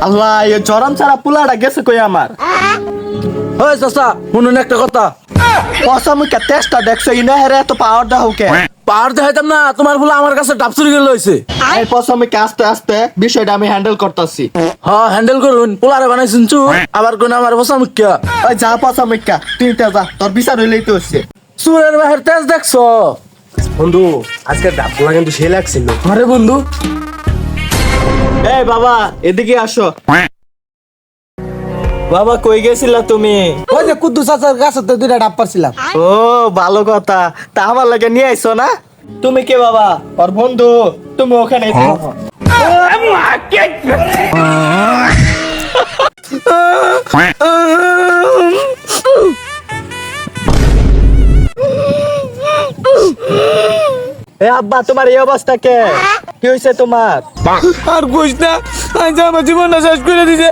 আল্লাহ এই জরম ছাড়া পুলাটা গেছে কই আমার। ওই চাচা শুনুন একটা কথা। পসামুকা টেস্টটা দেখছো ইনা হেরে এত পাওয়ার দাও কে? পাহাড় দেখাইতাম না, তোমার ফুলা আমার কাছে ডাব চুরি করে লইছে। এই পসামুকা আস্তে আস্তে বিষয়টা আমি হ্যান্ডেল করতেছি। হ্যাঁ হ্যান্ডেল করুন, পোলারে বানাইছেন চু আবার কোন আমার বসা মুখ্যা। ওই যা পসামুকা তুই তে যা, তোর বিচার হইলেই তো হচ্ছে। চুরের বাহির তেজ দেখছো বন্ধু আজকে ডাবগুলা কিন্তু সে লাগছিল। আরে বন্ধু এই বাবা এদিকে আসো। বাবা কই গেছিলা তুমি? ওই যে কুদ্দু চাচার কাছে দুইটা ডাব পারছিলাম। ও ভালো কথা, তা আমার লাগে নিয়ে আইছো না? তুমি কে বাবা? ওর বন্ধু, তুমি ওখানে থাকো। এ আব্বা তোমার এই অবস্থা কে? কি হয়েছে তোমার? আর কইস না, আজ আমার জীবনটা শেষ করে দিছে।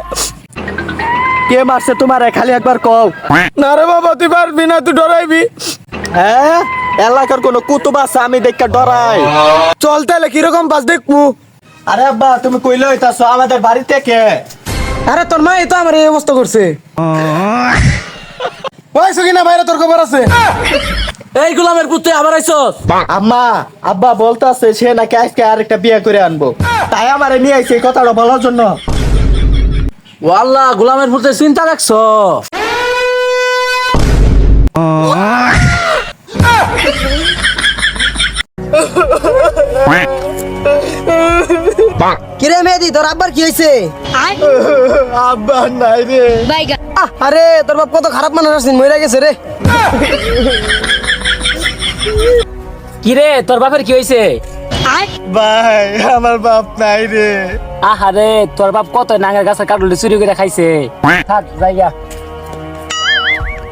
কে মারছে তোমারে খালি একবার কও। না রে বাবা তুই পারবি না, তুই ডরাইবি। হ্যাঁ এলাকার কোনো কুতুব আছে আমি দেখা ডরাই? চল তাহলে কিরকম পাস দেখবো। আরে আব্বা তুমি কইলে হইতাছো আমাদের বাড়িতে কে? আরে তোর মা তো আমার এই অবস্থা করছে। ওই সুকিনা বাইরে তোর খবর আছে? এই গোলামের পুত্রে আবার আইছস? আম্মা আব্বা বলতাছে সে নাকি আজকে আরেকটা বিয়ে করে আনবো, তাই আমারে নিয়ে আইছে এই কথাটা বলার জন্য। ওয়াল্লাহ গোলামের পুত্রে চিন্তা দেখছো? কিরে মেহেদি তোর আব্বার কি হয়েছে? আব্বা নাই রে। আরে তোর বাপ কত খারাপ মানুষ আছিস, মরে গেছে রে। কিরে তোর বাপের কি হয়েছে? ভাই আমার বাপ নাই রে। আহারে তোর বাপ কত নাঙ্গের গাছের কাটুলি চুরি করে খাইছে। থাক জায়গা।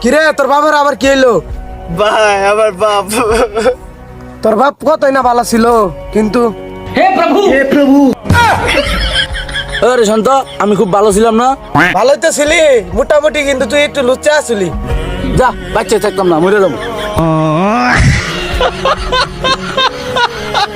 কিরে তোর বাবার আবার কি হইলো? ভাই আমার বাপ। তোর বাপ কতই না ভালো ছিল, কিন্তু হে প্রভু আরে শান্ত, আমি খুব ভালো ছিলাম না? ভালোই তো ছিলি মোটামুটি, কিন্তু তুই একটু লুচ্চা ছিলি। যা বাচ্চা থাকতাম না, মরে যাবো।